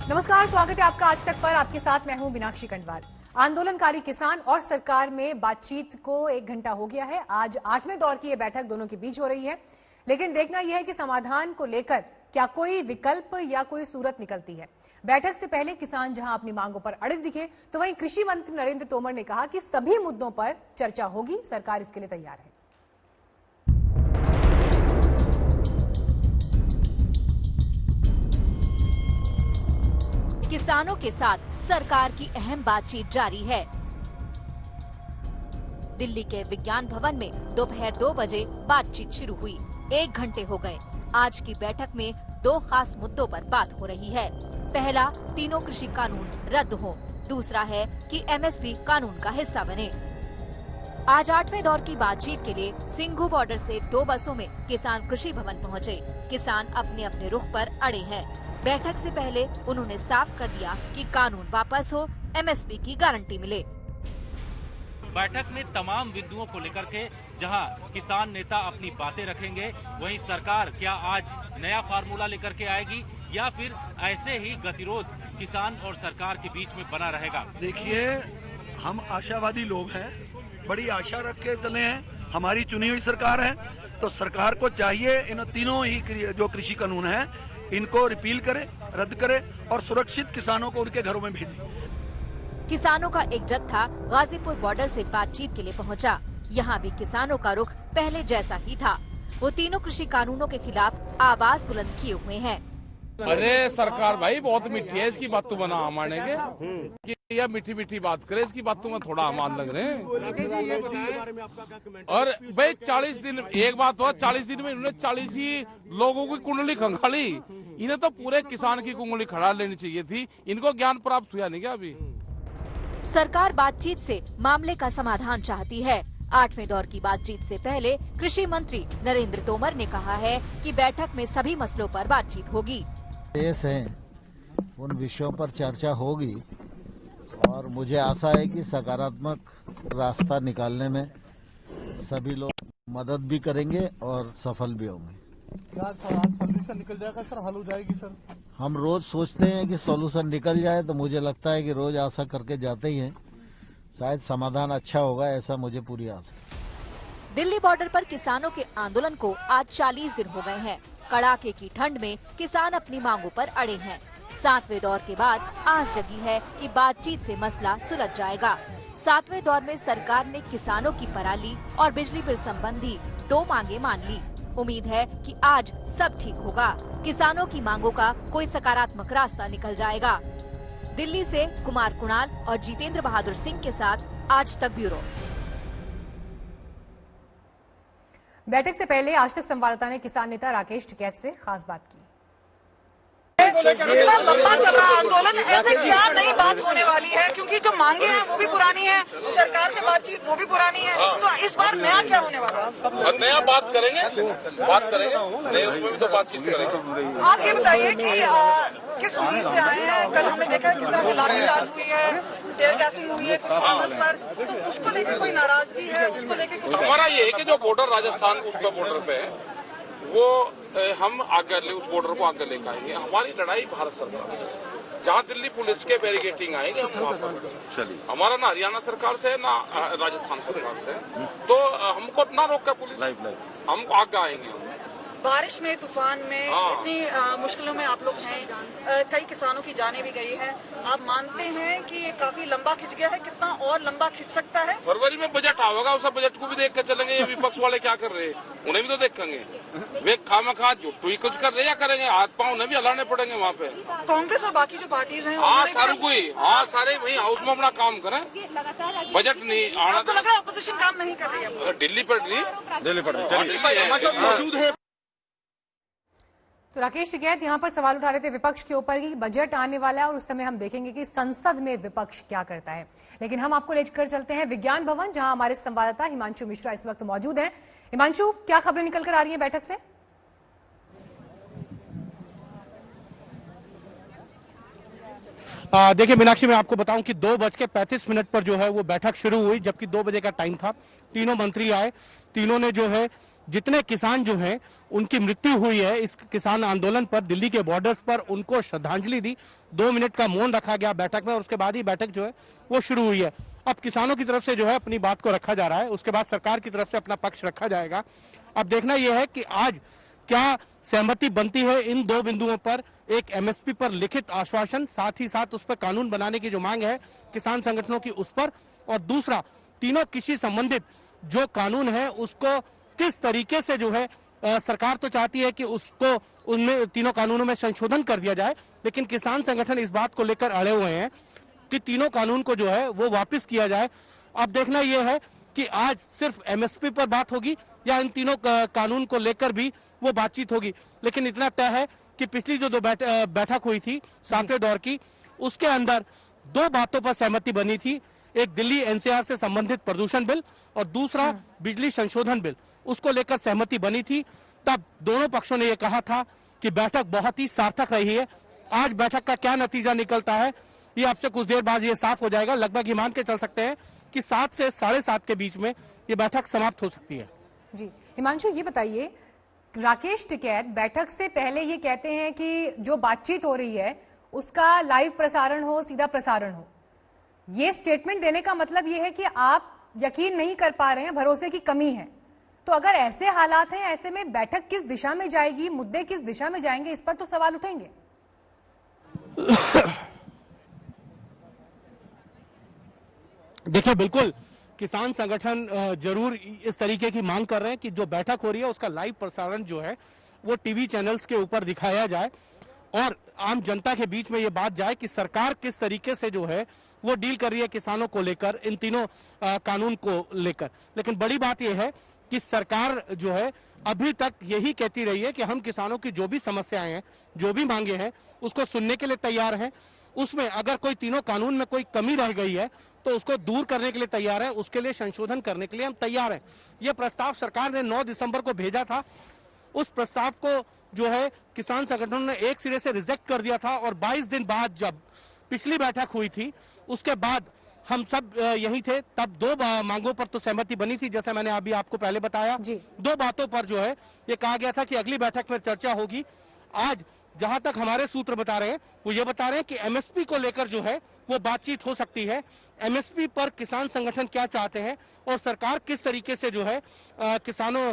नमस्कार, स्वागत है आपका आज तक पर। आपके साथ मैं हूं मीनाक्षी कंडवाल। आंदोलनकारी किसान और सरकार में बातचीत को 1 घंटा हो गया है। आज 8वें दौर की यह बैठक दोनों के बीच हो रही है, लेकिन देखना यह है कि समाधान को लेकर क्या कोई विकल्प या कोई सूरत निकलती है। बैठक से पहले किसान जहां अपनी मांगों पर अड़े दिखे, तो वहीं कृषि मंत्री नरेंद्र तोमर ने कहा कि सभी मुद्दों पर चर्चा होगी, सरकार इसके लिए तैयार है। किसानों के साथ सरकार की अहम बातचीत जारी है। दिल्ली के विज्ञान भवन में दोपहर 2 बजे बातचीत शुरू हुई। 1 घंटे हो गए। आज की बैठक में 2 खास मुद्दों पर बात हो रही है। पहला, तीनों कृषि कानून रद्द हो। दूसरा है कि एमएसपी कानून का हिस्सा बने। आज 8वें दौर की बातचीत के लिए सिंघू बॉर्डर से 2 बसों में किसान कृषि भवन पहुंचे। किसान अपने अपने रुख पर अड़े हैं। बैठक से पहले उन्होंने साफ कर दिया कि कानून वापस हो, एमएसपी की गारंटी मिले। बैठक में तमाम बिंदुओं को लेकर के जहां किसान नेता अपनी बातें रखेंगे, वहीं सरकार क्या आज नया फार्मूला लेकर के आएगी या फिर ऐसे ही गतिरोध किसान और सरकार के बीच में बना रहेगा। देखिए, हम आशावादी लोग हैं, बड़ी आशा रख के चले हैं। हमारी चुनी हुई सरकार है, तो सरकार को चाहिए इन तीनों ही जो कृषि कानून है इनको रिपील करे, रद्द करे और सुरक्षित किसानों को उनके घरों में भेजे। किसानों का एक जत्था गाजीपुर बॉर्डर से बातचीत के लिए पहुंचा। यहाँ भी किसानों का रुख पहले जैसा ही था। वो तीनों कृषि कानूनों के खिलाफ आवाज बुलंद किए हुए हैं। अरे सरकार भाई बहुत मीठी है, इसकी बात तो बना मानेंगे कि यह मीठी मीठी बात करे, इसकी बातों में थोड़ा अमान लग रहे हैं। और भाई 40 दिन, एक बात हुआ 40 दिन में इन्होंने 40 ही लोगों की कुंडली खंगाली। इन्हें तो पूरे किसान की कुंडली खड़ा लेनी चाहिए थी। इनको ज्ञान प्राप्त हुआ नहीं क्या अभी? सरकार बातचीत से मामले का समाधान चाहती है। 8वें दौर की बातचीत से पहले कृषि मंत्री नरेंद्र तोमर ने कहा है कि बैठक में सभी मसलों पर बातचीत होगी। देश है, उन विषयों पर चर्चा होगी और मुझे आशा है कि सकारात्मक रास्ता निकालने में सभी लोग मदद भी करेंगे और सफल भी होंगे। क्या सॉल्यूशन निकल जाएगा सर? हल हो जाएगी सर? हम रोज सोचते हैं कि सॉल्यूशन निकल जाए, तो मुझे लगता है कि रोज आशा करके जाते ही हैं, शायद समाधान अच्छा होगा, ऐसा मुझे पूरी आशा है। दिल्ली बॉर्डर पर किसानों के आंदोलन को आज 40 दिन हो गए हैं। कड़ाके की ठंड में किसान अपनी मांगों पर अड़े हैं। 7वें दौर के बाद आस जगी है कि बातचीत से मसला सुलझ जाएगा। 7वें दौर में सरकार ने किसानों की पराली और बिजली बिल संबंधी 2 मांगे मान ली। उम्मीद है कि आज सब ठीक होगा। किसानों की मांगों का कोई सकारात्मक रास्ता निकल जाएगा। दिल्ली से कुमार कुणाल और जितेंद्र बहादुर सिंह के साथ आज तक ब्यूरो। बैठक से पहले आज तक संवाददाता ने किसान नेता राकेश टिकैत से खास बात की। इतना लंबा चल रहा आंदोलन, ऐसे क्या नई बात होने वाली है? क्योंकि जो मांगे हैं वो भी पुरानी है, सरकार से बातचीत वो भी पुरानी है, तो इस बार नया क्या होने वाला है? नया बात करेंगे, नए उसमें भी तो बातचीत करेंगे। आप ये बताइए कि किस उम्मीद से आए हैं? कल हमने देखा है किस तरह से लाठीचार्ज हुई है, टेयर गैसिंग हुई है कुछ कागज पर, तो उसको लेकर कोई नाराजगी है? उसको लेकर कुछ? हमारा ये है कि जो बॉर्डर राजस्थान उसका बॉर्डर पे है, वो हम आगे उस बॉर्डर को आगे लेकर आएंगे। हमारी लड़ाई भारत सरकार से, जहाँ दिल्ली पुलिस के बैरिकेटिंग आएंगे हम वहाँ पर। हमारा ना हरियाणा सरकार से ना राजस्थान सरकार से, तो हमको ना रोक कर पुलिस, हम आगे आएंगे। बारिश में, तूफान में, इतनी मुश्किलों में आप लोग हैं। कई किसानों की जानें भी गई है। आप मानते हैं कि ये काफी लंबा खिंच गया है? कितना और लंबा खिंच सकता है? फरवरी में बजट आएगा, उस बजट को भी देख कर चलेंगे। ये विपक्ष वाले क्या कर रहे हैं उन्हें भी तो देखेंगे। वे खामखा जुट्टू ही कुछ कर रहे, या करेंगे हाथ पांव उन्हें भी हलाने पड़ेंगे वहाँ पे। कांग्रेस और बाकी जो पार्टीज हैं, सारे वही हाउस में अपना काम करें। बजट नहीं आना, आपको लग रहा है अपोजिशन काम नहीं कर रही है? दिल्ली पर मौजूद है। तो राकेश टिकैत यहाँ पर सवाल उठा रहे थे विपक्ष के ऊपर कि बजट आने वाला है और उस समय हम देखेंगे कि संसद में विपक्ष क्या करता है। लेकिन हम आपको लेकर चलते हैं विज्ञान भवन, जहां हमारे संवाददाता हिमांशु मिश्रा इस वक्त मौजूद हैं। हिमांशु, क्या खबरें निकल कर आ रही हैं बैठक से? देखिए मीनाक्षी, मैं आपको बताऊं कि 2:35 पर जो है वो बैठक शुरू हुई, जबकि 2 बजे का टाइम था। तीनों मंत्री आए, तीनों ने जो है जितने किसान जो हैं उनकी मृत्यु हुई है इस किसान आंदोलन पर, दिल्ली के बॉर्डर्स पर, उनको श्रद्धांजलि दी। 2 मिनट का मौन रखा गया बैठक में और उसके बाद ही बैठक जो है वो शुरू हुई है। अब किसानों की तरफ से जो है अपनी बात को रखा जा रहा है, उसके बाद सरकार की तरफ से अपना पक्ष रखा जाएगा। अब देखना यह है कि आज क्या सहमति बनती है इन 2 बिंदुओं पर, एक एमएसपी पर लिखित आश्वासन, साथ ही साथ उस पर कानून बनाने की जो मांग है किसान संगठनों की उस पर, और दूसरा तीनों कृषि संबंधित जो कानून है उसको किस तरीके से जो है सरकार तो चाहती है कि उसको उनमें तीनों कानूनों में संशोधन कर दिया जाए, लेकिन किसान संगठन इस बात को लेकर अड़े हुए हैं कि तीनों कानून को जो है वो वापस किया जाए। अब देखना यह है कि आज सिर्फ एमएसपी पर बात होगी या इन तीनों कानून को लेकर भी वो बातचीत होगी, लेकिन इतना तय है कि पिछली जो 2 बैठक हुई थी 7वें दौर की, उसके अंदर 2 बातों पर सहमति बनी थी। एक दिल्ली एनसीआर से संबंधित प्रदूषण बिल और दूसरा बिजली संशोधन बिल, उसको लेकर सहमति बनी थी। तब दोनों पक्षों ने यह कहा था कि बैठक बहुत ही सार्थक रही है। आज बैठक का क्या नतीजा निकलता है ये आपसे कुछ देर बाद ये साफ हो जाएगा। लगभग ये मान के चल सकते हैं कि 7 से 7:30 के बीच में ये बैठक समाप्त हो सकती है। जी हिमांशु, ये बताइए, राकेश टिकैत बैठक से पहले ये कहते हैं कि जो बातचीत हो रही है उसका लाइव प्रसारण हो, सीधा प्रसारण हो। ये स्टेटमेंट देने का मतलब ये है कि आप यकीन नहीं कर पा रहे हैं, भरोसे की कमी है। तो अगर ऐसे हालात हैं, ऐसे में बैठक किस दिशा में जाएगी, मुद्दे किस दिशा में जाएंगे, इस पर तो सवाल उठेंगे। देखिए, बिल्कुल किसान संगठन जरूर इस तरीके की मांग कर रहे हैं कि जो बैठक हो रही है उसका लाइव प्रसारण जो है वो टीवी चैनल्स के ऊपर दिखाया जाए और आम जनता के बीच में ये बात जाए कि सरकार किस तरीके से जो है वो डील कर रही है किसानों को लेकर, इन तीनों कानून को लेकर। लेकिन बड़ी बात यह है कि सरकार जो है अभी तक यही कहती रही है कि हम किसानों की जो भी समस्याएं हैं, जो भी मांगे हैं, उसको सुनने के लिए तैयार हैं। उसमें अगर कोई तीनों कानून में कोई कमी रह गई है तो उसको दूर करने के लिए तैयार है, उसके लिए संशोधन करने के लिए हम तैयार हैं। यह प्रस्ताव सरकार ने 9 दिसंबर को भेजा था। उस प्रस्ताव को जो है किसान संगठनों ने एक सिरे से रिजेक्ट कर दिया था और 22 दिन बाद जब पिछली बैठक हुई थी उसके बाद हम सब यही थे। तब 2 मांगों पर तो सहमति बनी थी, जैसे मैंने अभी आपको पहले बताया। 2 बातों पर जो है ये कहा गया था कि अगली बैठक में चर्चा होगी। आज जहां तक हमारे सूत्र बता रहे हैं वो ये बता रहे हैं कि एमएसपी को लेकर जो है वो बातचीत हो सकती है। एमएसपी पर किसान संगठन क्या चाहते हैं और सरकार किस तरीके से जो है किसानों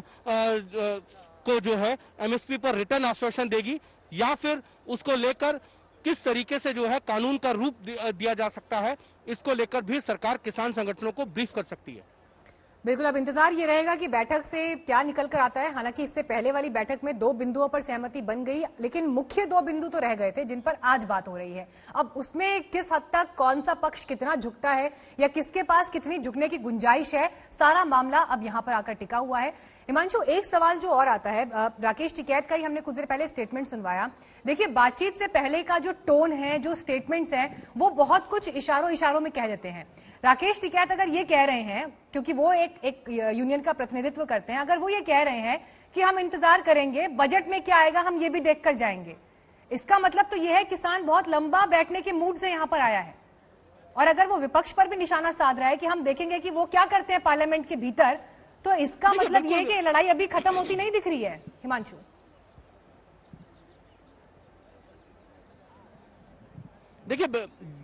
को जो है एमएसपी पर रिटर्न आश्वासन देगी या फिर उसको लेकर किस तरीके से जो है कानून का रूप दिया जा सकता है, इसको लेकर भी सरकार किसान संगठनों को ब्रीफ कर सकती है। बिल्कुल, अब इंतजार ये रहेगा कि बैठक से क्या निकल कर आता है। हालांकि इससे पहले वाली बैठक में 2 बिंदुओं पर सहमति बन गई, लेकिन मुख्य 2 बिंदु तो रह गए थे जिन पर आज बात हो रही है। अब उसमें किस हद तक कौन सा पक्ष कितना झुकता है या किसके पास कितनी झुकने की गुंजाइश है, सारा मामला अब यहां पर आकर टिका हुआ है। हिमांशु, एक सवाल जो और आता है, राकेश टिकैत का ही हमने कुछ देर पहले स्टेटमेंट सुनवाया। देखिए, बातचीत से पहले का जो टोन है, जो स्टेटमेंट्स हैं, वो बहुत कुछ इशारों में कह देते हैं। राकेश टिकैत अगर ये कह रहे हैं, क्योंकि वो एक यूनियन का प्रतिनिधित्व करते हैं, अगर वो ये कह रहे हैं कि हम इंतजार करेंगे, बजट में क्या आएगा हम ये भी देखकर जाएंगे, इसका मतलब तो ये है किसान बहुत लंबा बैठने के मूड से यहां पर आया है। और अगर वो विपक्ष पर भी निशाना साध रहा है कि हम देखेंगे कि वो क्या करते हैं पार्लियामेंट के भीतर, तो इसका मतलब यह है कि लड़ाई अभी खत्म होती नहीं दिख रही है। हिमांशु, देखिए,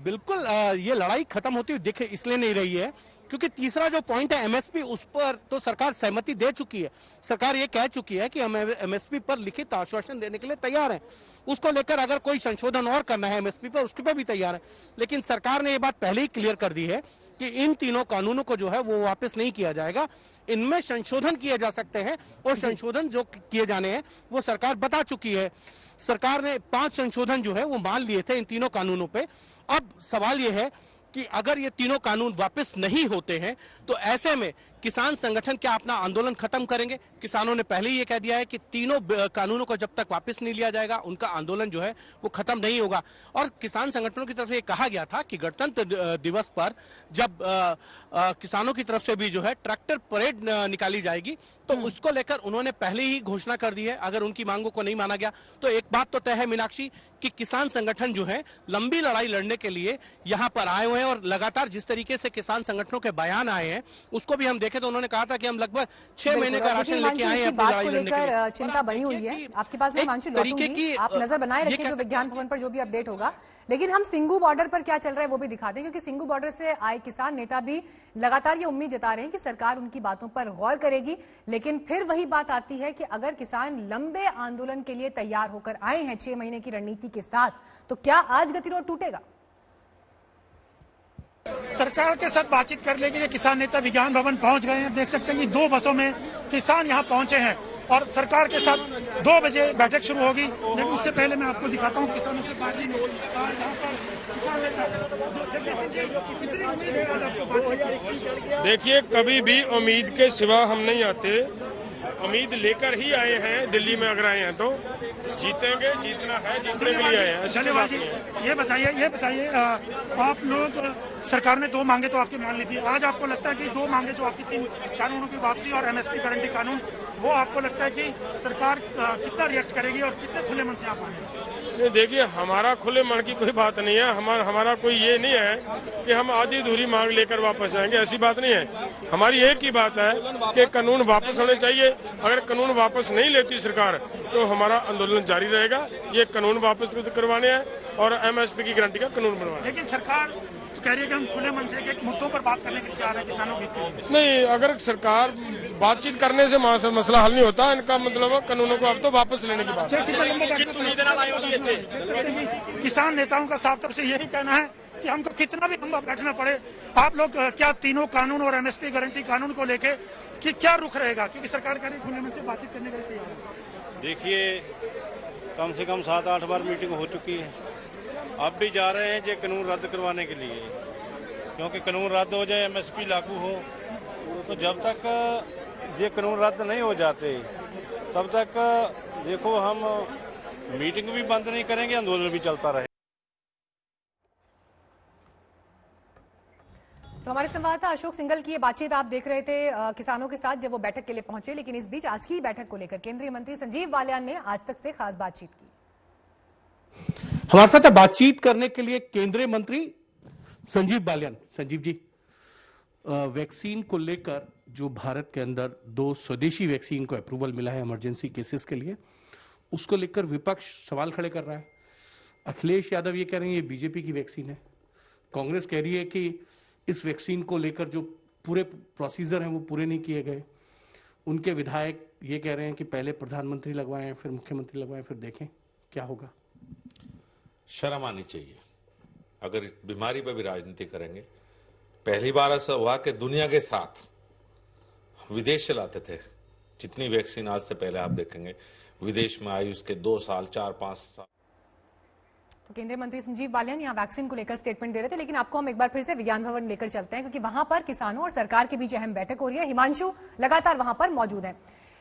बिल्कुल ये लड़ाई खत्म होती हुई दिख इसलिए नहीं रही है क्योंकि तीसरा जो पॉइंट है एमएसपी, उस पर तो सरकार सहमति दे चुकी है। सरकार ये कह चुकी है कि हम एमएसपी पर लिखित आश्वासन देने के लिए तैयार हैं। उसको लेकर अगर कोई संशोधन और करना है एमएसपी पर, उसके पर भी तैयार है। लेकिन सरकार ने ये बात पहले ही क्लियर कर दी है कि इन तीनों कानूनों को जो है वो वापस नहीं किया जाएगा, इनमें संशोधन किए जा सकते हैं और संशोधन जो किए जाने हैं वो सरकार बता चुकी है। सरकार ने 5 संशोधन जो है वो मान लिए थे इन तीनों कानूनों पे। अब सवाल ये है कि अगर ये तीनों कानून वापस नहीं होते हैं तो ऐसे में किसान संगठन क्या अपना आंदोलन खत्म करेंगे? किसानों ने पहले ही ये कह दिया है कि तीनों कानूनों को जब तक वापस नहीं लिया जाएगा उनका आंदोलन जो है वो खत्म नहीं होगा। और किसान संगठनों की तरफ से ये कहा गया था कि गणतंत्र दिवस पर जब किसानों की तरफ से भी जो है ट्रैक्टर परेड निकाली जाएगी तो उसको लेकर उन्होंने पहले ही घोषणा कर दी है। अगर उनकी मांगों को नहीं माना गया तो एक बात तो तय है मीनाक्षी कि किसान संगठन जो है लंबी लड़ाई लड़ने के लिए यहाँ पर आए हुए हैं और लगातार जिस तरीके से किसान संगठनों के बयान आए हैं उसको भी हम देखे तो उन्होंने कहा था कि हम लगभग 6 महीने का राशन लेके आए हैं अपनी बात लड़ाई को लड़ने के लिए। लेकर चिंता बनी हुई है आपके पास। मैं हिमांशु लौटूंगी, आप नजर बनाए रखें जो विज्ञान भवन पर जो भी अपडेट होगा। लेकिन हम सिंगू बॉर्डर पर क्या चल रहा है वो भी दिखा दें, क्योंकि सिंगू बॉर्डर से आए किसान नेता भी लगातार ये उम्मीद जता रहे हैं कि सरकार उनकी बातों पर गौर करेगी। लेकिन फिर वही बात आती है कि अगर किसान लंबे आंदोलन के लिए तैयार होकर आए हैं 6 महीने की रणनीति के साथ, तो क्या आज गतिरोध टूटेगा? सरकार के साथ बातचीत करने के लिए किसान नेता विज्ञान भवन पहुंच गए हैं। देख सकते हैं कि 2 बसों में किसान यहां पहुंचे हैं और सरकार के साथ 2 बजे बैठक शुरू होगी। लेकिन उससे पहले मैं आपको दिखाता हूं किसानों से बातचीत। यहाँ पर किसान नेता कितनी उम्मीद है आज आपको बातचीत? देखिए, कभी भी उम्मीद के सिवा हम नहीं आते, उम्मीद लेकर ही आए हैं। दिल्ली में अगर आए हैं तो जीतेंगे, जीतना है, जीतने के लिए आए हैं। धन्यवाद जी। ये बताइए आप लोग, सरकार ने 2 मांगे तो आपकी मान ली थी। आज आपको लगता है कि 2 मांगे जो आपकी 3 कानूनों की वापसी और एमएसपी गारंटी कानून, वो आपको लगता है कि सरकार कितना रिएक्ट करेगी और कितने खुले मन से आप आएंगे? नहीं, देखिए, हमारा खुले मन की कोई बात नहीं है। हमारा कोई ये नहीं है कि हम आधी अधूरी मांग लेकर वापस जाएंगे, ऐसी बात नहीं है। हमारी एक ही बात है कि कानून वापस होने चाहिए। अगर कानून वापस नहीं लेती सरकार तो हमारा आंदोलन जारी रहेगा। ये कानून वापस करवाने हैं और एमएसपी की गारंटी का कानून बनवाना। लेकिन सरकार तो कह रही है कि हम खुले मन से एक मुद्दों पर बात करने के चाह रहे हैं किसानों के हित में। नहीं, अगर सरकार बातचीत करने से मसला हल नहीं होता। इनका मतलब कानूनों को अब तो वापस लेने की बात है। किसान नेताओं का साफ तौर से यही कहना है कि हमको कितना भी लंबा बैठना पड़े। आप लोग क्या तीनों कानून और एमएसपी गारंटी कानून को लेके कि क्या रुख रहेगा? क्योंकि सरकार कह रही है खुले मन से बातचीत करने के लिए तैयार है। देखिए, कम से कम 7-8 बार मीटिंग हो चुकी है। अब भी जा रहे हैं ये कानून रद्द करवाने के लिए, क्योंकि कानून रद्द हो जाए, एमएसपी लागू हो, तो जब तक ये कानून रद्द नहीं हो जाते तब तक देखो हम मीटिंग भी बंद नहीं करेंगे, आंदोलन भी चलता रहे। तो हमारे संवाददाता अशोक सिंघल की ये बातचीत आप देख रहे थे किसानों के साथ जब वो बैठक के लिए पहुंचे। लेकिन इस बीच आज की बैठक को लेकर केंद्रीय मंत्री संजीव बालियान ने आज तक से खास बातचीत की। हमारे साथ बातचीत करने के लिए केंद्रीय मंत्री संजीव बालियान। संजीव जी, वैक्सीन को लेकर जो भारत के अंदर 2 स्वदेशी वैक्सीन को अप्रूवल मिला है इमरजेंसी केसेस के लिए, उसको लेकर विपक्ष सवाल खड़े कर रहा है। अखिलेश यादव ये कह रहे हैं ये बीजेपी की वैक्सीन है। कांग्रेस कह रही है कि इस वैक्सीन को लेकर जो पूरे प्रोसीजर हैं वो पूरे नहीं किए गए। उनके विधायक ये कह रहे हैं कि पहले प्रधानमंत्री लगवाएं, फिर मुख्यमंत्री लगवाएं, फिर देखें क्या होगा। शर्म आनी चाहिए अगर इस बीमारी पर भी राजनीति करेंगे। पहली बार ऐसा हुआ कि दुनिया के साथ विदेश से लाते थे। जितनी वैक्सीन आज से पहले आप देखेंगे विदेश में आई, उसके 2 साल 4-5 साल। तो केंद्रीय मंत्री संजीव बालियान यहाँ वैक्सीन को लेकर स्टेटमेंट दे रहे थे। लेकिन आपको हम एक बार फिर से विज्ञान भवन लेकर चलते हैं, क्योंकि वहां पर किसानों और सरकार के बीच अहम बैठक हो रही है। हिमांशु लगातार वहां पर मौजूद है।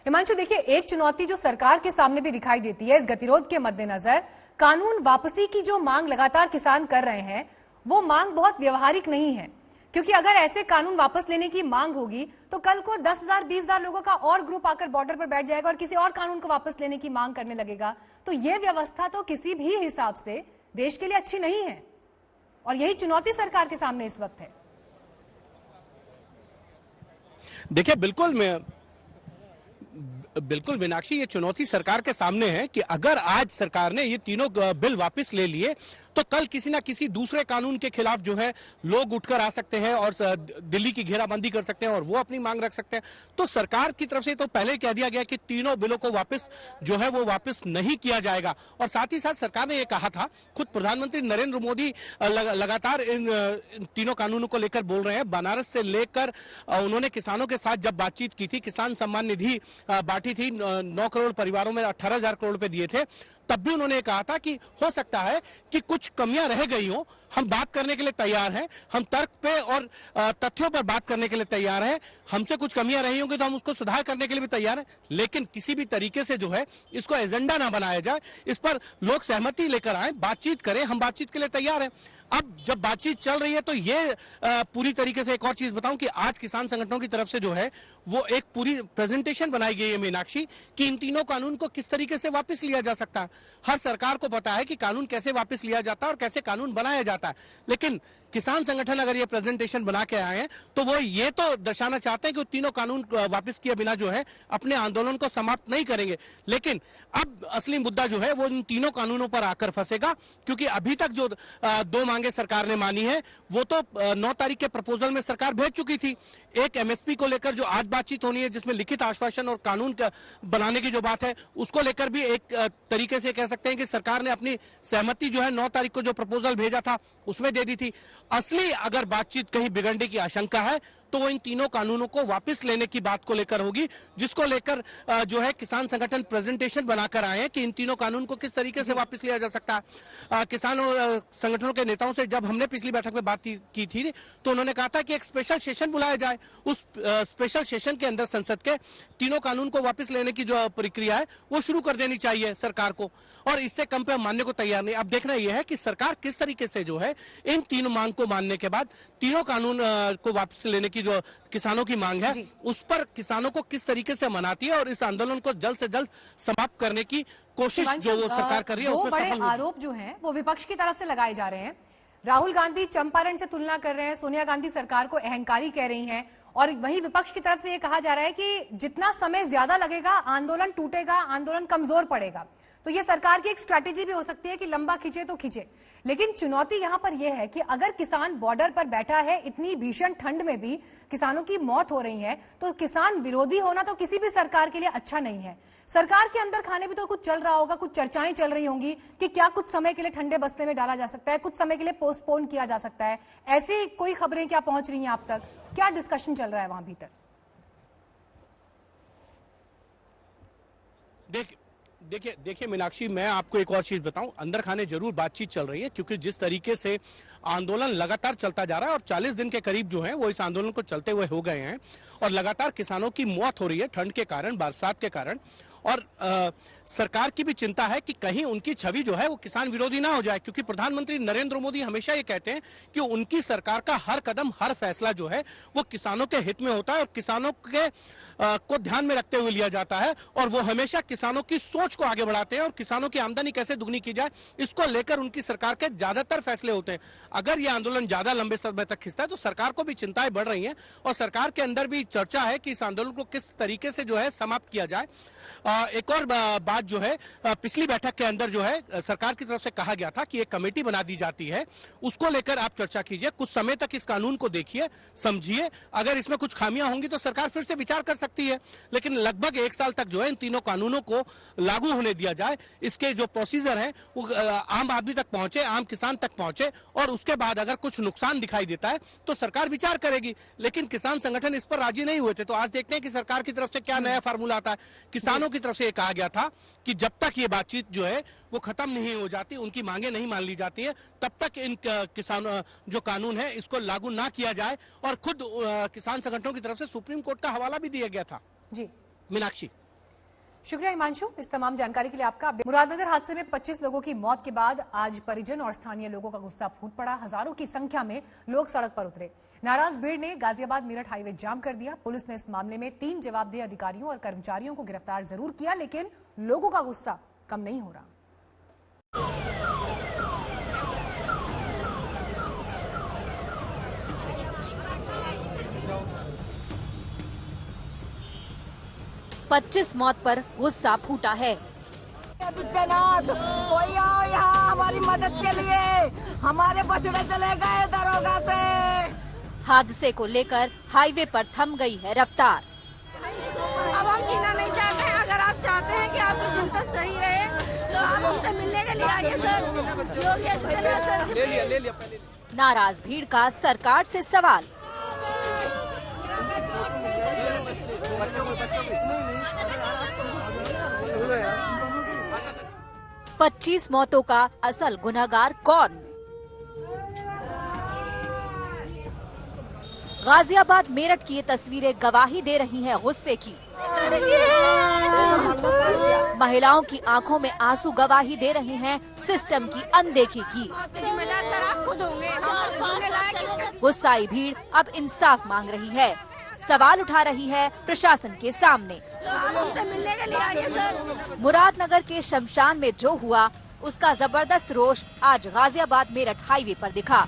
हिमांशु, देखिए, एक चुनौती जो सरकार के सामने भी दिखाई देती है इस गतिरोध के मद्देनजर, कानून वापसी की जो मांग लगातार किसान कर रहे हैं वो मांग बहुत व्यवहारिक नहीं है। क्योंकि अगर ऐसे कानून वापस लेने की मांग होगी तो कल को 10,000 20,000 लोगों का और ग्रुप आकर बॉर्डर पर बैठ जाएगा और किसी और कानून को वापस लेने की मांग करने लगेगा। तो ये व्यवस्था तो किसी भी हिसाब से देश के लिए अच्छी नहीं है और यही चुनौती सरकार के सामने इस वक्त है। देखिए, बिल्कुल मीनाक्षी, ये चुनौती सरकार के सामने है कि अगर आज सरकार ने ये तीनों बिल वापस ले लिए तो कल किसी ना किसी दूसरे कानून के खिलाफ जो है लोग उठकर आ सकते हैं और दिल्ली की घेराबंदी कर सकते हैं और वो अपनी मांग रख सकते हैं। तो सरकार की तरफ से तो पहले कह दिया गया कि तीनों बिलों को वापस जो है वो वापस नहीं किया जाएगा। और साथ ही साथ सरकार ने ये कहा था, खुद प्रधानमंत्री नरेंद्र मोदी लगातार इन तीनों कानूनों को लेकर बोल रहे हैं। बनारस से लेकर उन्होंने किसानों के साथ जब बातचीत की थी, किसान सम्मान निधि बांटी थी, 9 करोड़ परिवारों में 18,000 करोड़ रुपए दिए थे, तब भी उन्होंने कहा था कि हो सकता है कि कुछ कमियां रह गई हो, हम बात करने के लिए तैयार हैं, हम तर्क पे और तथ्यों पर बात करने के लिए तैयार हैं, हमसे कुछ कमियां रही होंगी तो हम उसको सुधार करने के लिए भी तैयार हैं, लेकिन किसी भी तरीके से जो है इसको एजेंडा ना बनाया जाए, इस पर लोग सहमति लेकर आए, बातचीत करें, हम बातचीत के लिए तैयार हैं। अब जब बातचीत चल रही है तो ये पूरी तरीके से एक और चीज बताऊं कि आज किसान संगठनों की तरफ से जो है वो एक पूरी प्रेजेंटेशन बनाई गई है मीनाक्षी, कि इन तीनों कानून को किस तरीके से वापस लिया जा सकता है। हर सरकार को पता है कि कानून कैसे वापस लिया जाता है और कैसे कानून बनाया जाता है, लेकिन किसान संगठन अगर ये प्रेजेंटेशन बना के आए हैं तो वो ये तो दर्शाना चाहते हैं कि वो तीनों कानून वापस किए बिना जो है अपने आंदोलन को समाप्त नहीं करेंगे। लेकिन अब असली मुद्दा जो है वो इन तीनों कानूनों पर आकर फंसेगा, क्योंकि अभी तक जो 2 मांगे सरकार ने मानी है वो तो 9 तारीख के प्रपोजल में सरकार भेज चुकी थी। एक एमएसपी को लेकर जो आज बातचीत होनी है, जिसमें लिखित आश्वासन और कानून बनाने की जो बात है, उसको लेकर भी एक तरीके से कह सकते हैं कि सरकार ने अपनी सहमति जो है 9 तारीख को जो प्रपोजल भेजा था उसमें दे दी थी। असली अगर बातचीत कहीं बिगड़ने की आशंका है तो वो इन तीनों कानूनों को वापस लेने की बात को लेकर होगी, जिसको लेकर जो है किसान संगठन प्रेजेंटेशन बनाकर आए हैं कि इन तीनों कानून को किस तरीके से वापस लिया जा सकता है। किसानों संगठनों के नेताओं से जब हमने पिछली बैठक में बात की थी तो उन्होंने कहा था कि एक स्पेशल सेशन बुलाया जाए, उस स्पेशल सेशन के अंदर संसद के तीनों कानून को वापस लेने की जो प्रक्रिया है वो शुरू कर देनी चाहिए सरकार को, और इससे कम पे हम मानने को तैयार नहीं। अब देखना यह है कि सरकार किस तरीके से जो है इन तीनों मांग को मानने के बाद तीनों कानून को वापस लेने की जो किसानों की मांग है उस पर किसानों को किस तरीके से मनाती है और इस आंदोलन को जल्द से जल्द समाप्त करने की कोशिश जो वो सरकार कर रही है उसमें सफल होगी। आरोप जो हैं वो विपक्ष की तरफ से लगाए जा रहे हैं। राहुल गांधी चंपारण से तुलना कर रहे हैं, सोनिया गांधी सरकार को अहंकारी कह रही हैं, और वहीं विपक्ष की तरफ से ये कहा जा रहा है कि जितना समय ज्यादा लगेगा आंदोलन टूटेगा, आंदोलन कमजोर पड़ेगा। तो ये सरकार की एक स्ट्रैटेजी भी हो सकती है कि लंबा खींचे तो खींचे। लेकिन चुनौती यहां पर यह है कि अगर किसान बॉर्डर पर बैठा है, इतनी भीषण ठंड में भी किसानों की मौत हो रही है, तो किसान विरोधी होना तो किसी भी सरकार के लिए अच्छा नहीं है। सरकार के अंदर खाने भी तो कुछ चल रहा होगा, कुछ चर्चाएं चल रही होंगी कि क्या कुछ समय के लिए ठंडे बस्ते में डाला जा सकता है, कुछ समय के लिए पोस्टपोन किया जा सकता है। ऐसी कोई खबरें क्या पहुंच रही हैं आप तक? क्या डिस्कशन चल रहा है वहां भीतर? देखिए मीनाक्षी, मैं आपको एक और चीज बताऊं, अंदर खाने जरूर बातचीत चल रही है, क्योंकि जिस तरीके से आंदोलन लगातार चलता जा रहा है और 40 दिन के करीब जो है वो इस आंदोलन को चलते हुए हो गए हैं, और लगातार किसानों की मौत हो रही है ठंड के कारण, बरसात के कारण, और सरकार की भी चिंता है कि कहीं उनकी छवि जो है वो किसान विरोधी ना हो जाए, क्योंकि प्रधानमंत्री नरेंद्र मोदी हमेशा ये कहते हैं कि उनकी सरकार का हर कदम, हर फैसला जो है वो किसानों के हित में होता है और किसानों के को ध्यान में रखते हुए लिया जाता है, और वो हमेशा किसानों की सोच को आगे बढ़ाते हैं और किसानों की आमदनी कैसे दुगनी की जाए इसको लेकर उनकी सरकार के ज्यादातर फैसले होते हैं। अगर ये आंदोलन ज्यादा लंबे समय तक खिंचता है तो सरकार को भी चिंताएं बढ़ रही हैं, और सरकार के अंदर भी चर्चा है कि इस आंदोलन को किस तरीके से जो है समाप्त किया जाए। एक और बात जो है, पिछली बैठक के अंदर जो है सरकार की तरफ से कहा गया था कि एक कमेटी बना दी जाती है, उसको लेकर आप चर्चा कीजिए, कुछ समय तक इस कानून को देखिए, समझिए, अगर इसमें कुछ खामियां होंगी तो सरकार फिर से विचार कर सकती है। लेकिन लगभग 1 साल तक जो है इन तीनों कानूनों को लागू होने दिया जाए, इसके जो प्रोसीजर है वो आम आदमी तक पहुंचे, आम किसान तक पहुंचे, और उसके बाद अगर कुछ नुकसान दिखाई देता है तो सरकार विचार करेगी। लेकिन किसान संगठन इस पर राजी नहीं हुए थे, तो आज देखते हैं कि सरकार की तरफ से क्या नया फार्मूला आता है। किसानों की तरफ से कहा गया था कि जब तक ये बातचीत जो है वो खत्म नहीं हो जाती, उनकी मांगे नहीं मान ली जाती है, तब तक इन किसानों जो कानून है इसको लागू ना किया जाए, और खुद किसान संगठनों की तरफ से सुप्रीम कोर्ट का हवाला भी दिया गया था। जी मीनाक्षी, शुक्रिया हिमांशु इस तमाम जानकारी के लिए आपका। मुरादनगर हादसे में 25 लोगों की मौत के बाद आज परिजन और स्थानीय लोगों का गुस्सा फूट पड़ा। हजारों की संख्या में लोग सड़क पर उतरे। नाराज भीड़ ने गाजियाबाद मेरठ हाईवे जाम कर दिया। पुलिस ने इस मामले में 3 जवाबदेह अधिकारियों और कर्मचारियों को गिरफ्तार जरूर किया, लेकिन लोगों का गुस्सा कम नहीं हो रहा। 25 मौत पर गुस्सा फूटा है। आदित्यनाथ, कोई आओ यहाँ हमारी मदद के लिए, हमारे बछड़े चले गए दरोगा से। हादसे को लेकर हाईवे पर थम गई है रफ्तार। अब हम जीना नहीं चाहते। अगर आप चाहते हैं कि आपकी जिंदगी सही रहे तो आप हमसे मिलने के लिए आइए सर। योगी आदित्यनाथ सर ले लिया। नाराज भीड़ का सरकार से सवाल। पच्चीस मौतों का असल गुनहगार कौन? गाजियाबाद मेरठ की ये तस्वीरें गवाही दे रही हैं गुस्से की। महिलाओं की आंखों में आंसू गवाही दे रहे हैं सिस्टम की अनदेखी की। जिम्मेदार सर आप खुद होंगे। गुस्साई भीड़ अब इंसाफ मांग रही है, सवाल उठा रही है प्रशासन के सामने। मिलने के लिए आइए सर। मुरादनगर के शमशान में जो हुआ उसका जबरदस्त रोष आज गाजियाबाद मेरठ हाईवे पर दिखा।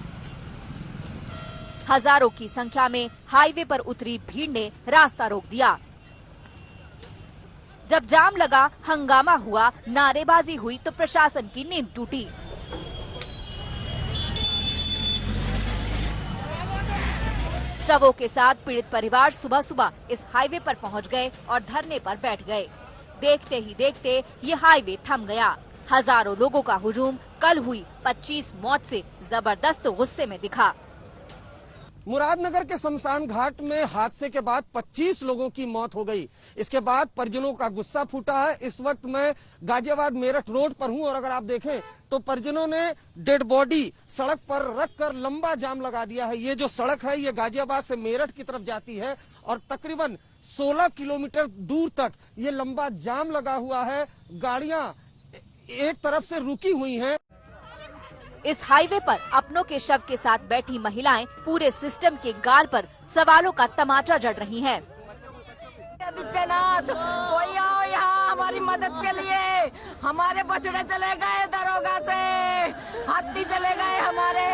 हजारों की संख्या में हाईवे पर उतरी भीड़ ने रास्ता रोक दिया। जब जाम लगा, हंगामा हुआ, नारेबाजी हुई तो प्रशासन की नींद टूटी। शवों के साथ पीड़ित परिवार सुबह सुबह इस हाईवे पर पहुंच गए और धरने पर बैठ गए। देखते ही देखते ये हाईवे थम गया। हजारों लोगों का हुजूम कल हुई 25 मौत से जबरदस्त गुस्से में दिखा। मुरादनगर के शमशान घाट में हादसे के बाद 25 लोगों की मौत हो गई। इसके बाद परिजनों का गुस्सा फूटा है। इस वक्त मैं गाजियाबाद मेरठ रोड पर हूं और अगर आप देखें तो परिजनों ने डेड बॉडी सड़क पर रखकर लंबा जाम लगा दिया है। ये जो सड़क है ये गाजियाबाद से मेरठ की तरफ जाती है और तकरीबन 16 किलोमीटर दूर तक ये लंबा जाम लगा हुआ है। गाड़ियां एक तरफ से रुकी हुई हैं। इस हाईवे पर अपनों के शव के साथ बैठी महिलाएं पूरे सिस्टम के गाल पर सवालों का तमाचा जड़ रही हैं। आदित्यनाथ, कोई आओ यहाँ हमारी मदद के लिए। हमारे बछड़े चले गए दरोगा से, हाथी चले गए हमारे।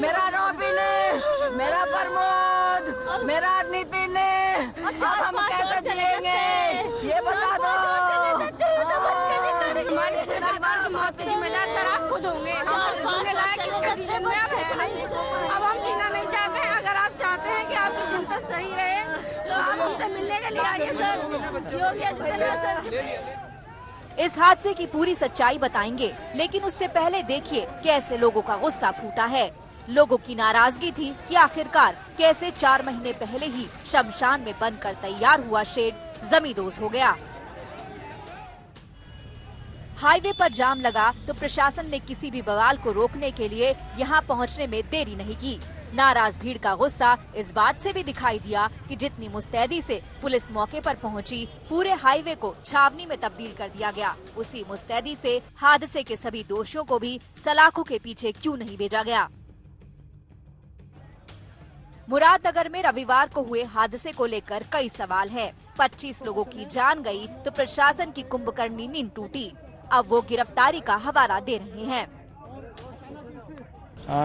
मेरा रोबिन, मेरा प्रमोद, मेरा नितिन, अब हम कैसे जिएंगे ये बता दो। मौत के जिम्मेदार सर आप खुद होंगे। हम लायक इस कंडीशन में आप है नहीं। अब हम जीना नहीं चाहते। अगर आप चाहते हैं कि आपकी जिंदगी सही रहे तो आप हमसे मिलने के लिए आइए सर। योगी आदित्यनाथ सर। इस हादसे की पूरी सच्चाई बताएंगे, लेकिन उससे पहले देखिए कैसे लोगों का गुस्सा फूटा है। लोगों की नाराजगी थी कि आखिरकार कैसे 4 महीने पहले ही शमशान में बनकर तैयार हुआ शेड जमींदोज हो गया। हाईवे पर जाम लगा तो प्रशासन ने किसी भी बवाल को रोकने के लिए यहां पहुंचने में देरी नहीं की। नाराज भीड़ का गुस्सा इस बात से भी दिखाई दिया कि जितनी मुस्तैदी से पुलिस मौके पर पहुंची, पूरे हाईवे को छावनी में तब्दील कर दिया गया, उसी मुस्तैदी से हादसे के सभी दोषियों को भी सलाखों के पीछे क्यों नहीं भेजा गया। मुरादनगर में रविवार को हुए हादसे को लेकर कई सवाल हैं। 25 लोगों की जान गई तो प्रशासन की कुंभकर्णी नींद टूटी। अब वो गिरफ्तारी का हवाला दे रहे हैं।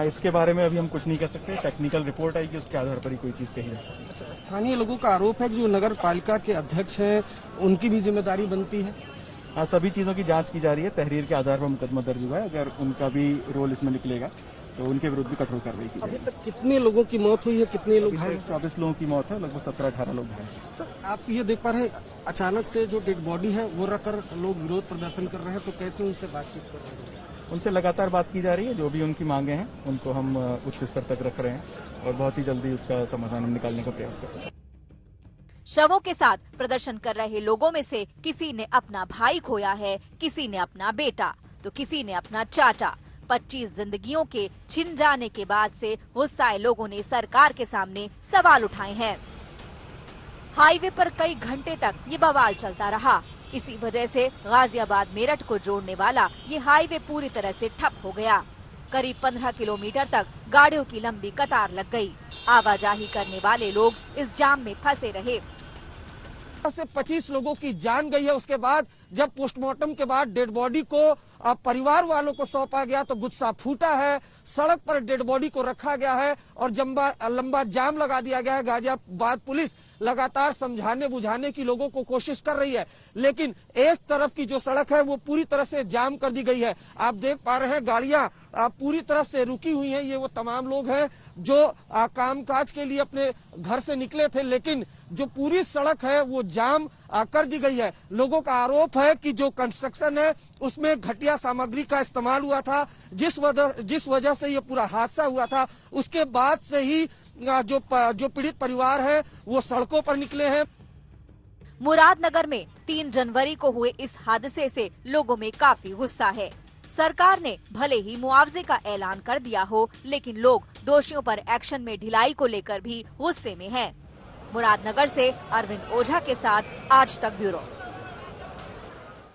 इसके बारे में अभी हम कुछ नहीं कह सकते। टेक्निकल रिपोर्ट आएगी, उसके आधार पर ही कोई चीज कही जा सकती है। स्थानीय लोगों का आरोप है कि जो नगर पालिका के अध्यक्ष हैं उनकी भी जिम्मेदारी बनती है। सभी चीजों की जांच की जा रही है। तहरीर के आधार पर मुकदमा दर्ज हुआ है। अगर उनका भी रोल इसमें निकलेगा तो उनके विरुद्ध भी कठोर कार्रवाई की जाएगी। अभी तक कितने लोगों की मौत हुई है, कितने लोग घायल? 24 लोगों की मौत है, लगभग 17-18 लोग हैं। तो आप ये देख पा रहे हैं अचानक से जो डेड बॉडी है वो रखकर लोग विरोध प्रदर्शन कर रहे हैं, तो कैसे उनसे बातचीत कर रहे हैं? उनसे लगातार बात की जा रही है। जो भी उनकी मांगे हैं उनको हम उच्च स्तर तक रख रहे हैं और बहुत ही जल्दी उसका समाधान हम निकालने का प्रयास कर रहे हैं। शवों के साथ प्रदर्शन कर रहे लोगों में से किसी ने अपना भाई खोया है, किसी ने अपना बेटा, तो किसी ने अपना चाचा। 25 जिंदगियों के छिन जाने के बाद से गुस्साए लोगों ने सरकार के सामने सवाल उठाए हैं। हाईवे पर कई घंटे तक ये बवाल चलता रहा। इसी वजह से गाजियाबाद मेरठ को जोड़ने वाला ये हाईवे पूरी तरह से ठप हो गया। करीब 15 किलोमीटर तक गाड़ियों की लंबी कतार लग गई। आवाजाही करने वाले लोग इस जाम में फंसे रहे। से 25 लोगों की जान गई है। उसके बाद जब पोस्टमार्टम के बाद डेड बॉडी को परिवार वालों को सौंपा गया तो गुस्सा फूटा है। सड़क पर डेड बॉडी को रखा गया है और लंबा जाम लगा दिया गया है। गाजियाबाद पुलिस लगातार समझाने बुझाने की लोगों को कोशिश कर रही है, लेकिन एक तरफ की जो सड़क है वो पूरी तरह से जाम कर दी गई है। आप देख पा रहे हैं गाड़ियां पूरी तरह से रुकी हुई हैं। ये वो तमाम लोग हैं जो कामकाज के लिए अपने घर से निकले थे, लेकिन जो पूरी सड़क है वो जाम कर दी गई है। लोगों का आरोप है कि जो कंस्ट्रक्शन है उसमें घटिया सामग्री का इस्तेमाल हुआ था, जिस वजह से ये पूरा हादसा हुआ था। उसके बाद से ही जो पीड़ित परिवार है वो सड़कों पर निकले हैं। मुरादनगर में 3 जनवरी को हुए इस हादसे से लोगों में काफी गुस्सा है। सरकार ने भले ही मुआवजे का ऐलान कर दिया हो, लेकिन लोग दोषियों पर एक्शन में ढिलाई को लेकर भी गुस्से में हैं। मुरादनगर से अरविंद ओझा के साथ आज तक ब्यूरो।